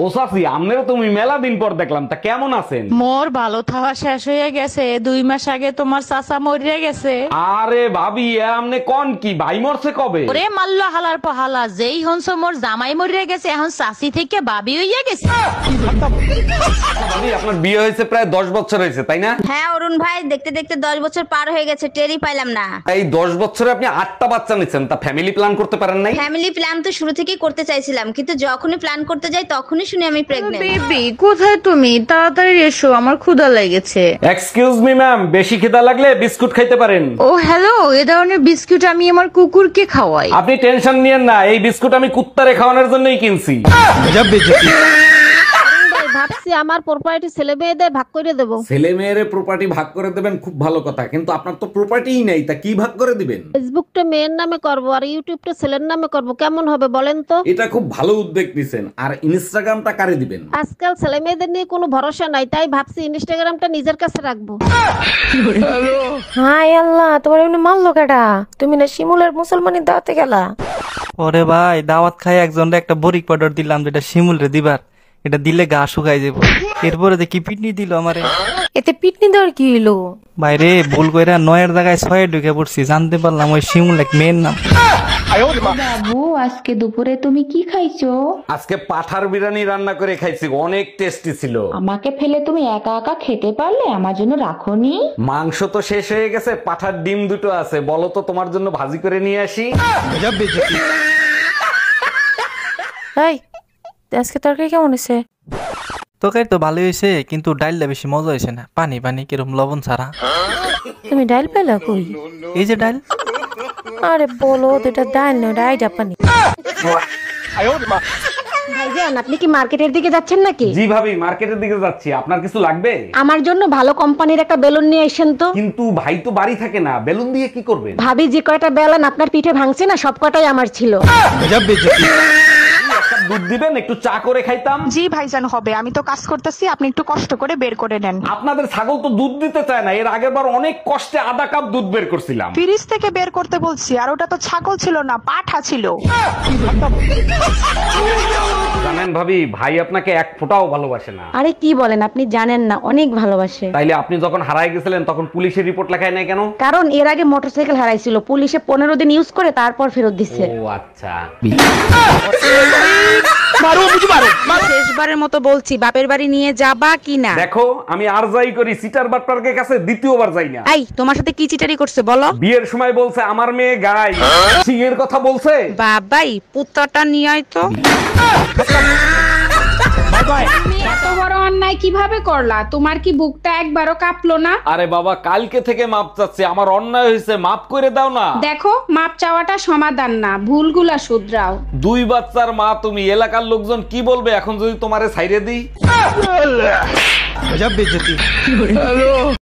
ও চাচি, আমনেরও তুমি মেলা দিন পর দেখলাম, তা কেমন আছেন? মোর ভালো থাওয়া শেষ হয়ে গেছে, 2 মাস আগে তোমার চাচা মরিয়া গেছে। আরে ভাবি, আমনে কোন কি ভাই মরছে কবে? ওরে মাল্লা হালার পহালা, যেই হনস মোর জামাই মরিয়া গেছে, এখন চাচি থেকে ভাবি হইয়া গেছে। ভাবি, আপনার বিয়ে হয়েছে প্রায় 10 বছর হয়েছে, তাই না? হ্যাঁ অরুণ ভাই, দেখতে দেখতে 10 বছর পার হয়ে গেছে, টেরই পাইলাম না। এই 10 বছরে আপনি 8টা বাচ্চা নিচ্ছেন, তা ফ্যামিলি প্ল্যান করতে পারেন নাই? ফ্যামিলি প্ল্যান তো শুরু থেকেই করতে চাইছিলাম, কিন্তু যখনই প্ল্যান করতে যাই তখনই শুনি আমি প্রেগন্যান্ট। বেবি কোথায় তুমি? তাড়াতাড়ি এসো, আমার ক্ষুধা লেগেছে। এক্সকিউজ মি ম্যাম, বেশি খিদা লাগলে বিস্কুট খাইতে পারেন। ও হ্যালো, এ ধরনের বিস্কুট আমি আমার কুকুরকে খাওয়াই। আপনি টেনশন নিয়েন না, এই বিস্কুট আমি কুত্তারে খাওয়ানোর জন্যই কিনছি। ভাবছি আমার প্রপার্টি ছেলে মেয়েদের ভাগ করে দেবো। ছেলে মেয়েরে প্রপার্টি ভাগ করে দেবেন, খুব ভালো কথা, কিন্তু আপনার তো প্রপার্টিই নেই, তা কি ভাগ করে দিবেন? ফেসবুকটা মেয়ের নামে করব আর ইউটিউবটা ছেলের নামে করব, কেমন হবে বলেন তো? এটা খুব ভালো উদ্যোগ নিছেন। আর ইনস্টাগ্রামটা কারে দিবেন? আজকাল ছেলে মেয়েদের নিয়ে কোনো ভরসা নাই, তাই ভাবছি ইনস্টাগ্রামটা নিজের কাছে রাখবো। হাই আল্লাহ, তোমার এমনি মারলো কেডা? তুমি না শিমুলের মুসলমানের দাওয়াতে গেলা? ওরে ভাই, দাওয়াত খাই একজনরে একটা বরিক পাউডার দিলাম, যেটা শিমুল রে দিবার, এটা দিলে গা শুকাই যাবো। এরপরে দেখি পিটনি দিল আমারে। এতে পিটনি দেওয়ার কি হইলো? বাইরে ভুল কইরা 9-এর জায়গায় 6-এ ঢুকে পড়ছি, জানতে পারলাম ওই শিমুল এক মেয়ের নাম। বাবু, আজকে দুপুরে তুমি কি খাইছো? আজকে পাঠার বিরিয়ানি রান্না করে খাইছি, অনেক টেস্টি ছিল। আমাকে ফেলে তুমি একা একা খেতে পারলে, আমার জন্য রাখোনি? মাংস তো শেষ হয়ে গেছে, পাঠার ডিম দুটো আছে, বলো তো তোমার জন্য ভাজি করে নিয়ে আসি। এই, আজকে তরকারি কেমন হয়েছে? তরকারি তো ভালোই হয়েছে, কিন্তু ডাইলটা বেশি মজা হয়েছে না, পানি পানি কিরম লবণ ছাড়া। তুমি ডাল পেলা কই? এই যে ডাইল। আরে বলো, এটা ডাল না, ডাই জাপানি। ভাইজান, আপনি কি মার্কেটের দিকে যাচ্ছেন নাকি? জি ভাবি, মার্কেটের দিকে যাচ্ছি, আপনার কিছু লাগবে? আমার জন্য ভালো কোম্পানির একটা বেলুন নিয়ে আসেন তো। কিন্তু ভাই তো বাড়ি থাকে না, বেলুন দিয়ে কি করবেন? ভাবি যে কয়টা বেলুন আপনার পিঠে ভাঙছে না, সব কটাই আমার ছিল। একটা দুধ দিবেন, একটু চা করে খাইতাম। জি ভাইজান হবে, আমি তো কাজ করতেছি, আপনি একটু কষ্ট করে বের করে নেন। আপনাদের ছাগল তো দুধ দিতে চায় না, এর আগের বার অনেক কষ্টে আধা কাপ দুধ বের করছিলাম। ফ্রিজ থেকে বের করতে বলছি, আর ওটা তো ছাগল ছিল না, পাঠা ছিল। জানেন ভাবি, ভাই আপনাকে এক ফোঁটাও ভালোবাসে না। আরে কি বলেন, আপনি জানেন না, অনেক ভালোবাসে। তাইলে আপনি যখন হারায় গেছিলেন তখন পুলিশের রিপোর্ট লেখায় নাই কেন? কারণ এর আগে মোটরসাইকেল হারাইছিল, পুলিশে 15 দিন ইউজ করে তারপর ফেরত দিচ্ছে। ও আচ্ছা। শেষবারের মতো বলছি, বাপের বাড়ি নিয়ে যাবা কি না? দেখো, আমি আর যাই করি, সিটার বাটপার্কের কাছে দ্বিতীয়বার যাই না। এই, তোমার সাথে কি চিটারি করছে বলো? বিয়ের সময় বলছে আমার মেয়ে গাই, সিংহের কথা বলছে। বাবাই, পুত্রটা নিয়ে আয় তো। তুমি এত বড় অন্যায় কিভাবে করলা? তোমার কি বুকটা একবারও কাঁপলো না? আরে বাবা, কালকে থেকে মাপ চাচ্ছি, আমার অন্যায় হয়েছে, মাপ করে দাও না। দেখো, মাপ চাওয়াটা সমাধান না, ভুলগুলা শুধরাও। 2 বাচ্চার মা তুমি, এলাকার লোকজন কি বলবে এখন যদি তোমারে ছাইরে দিই?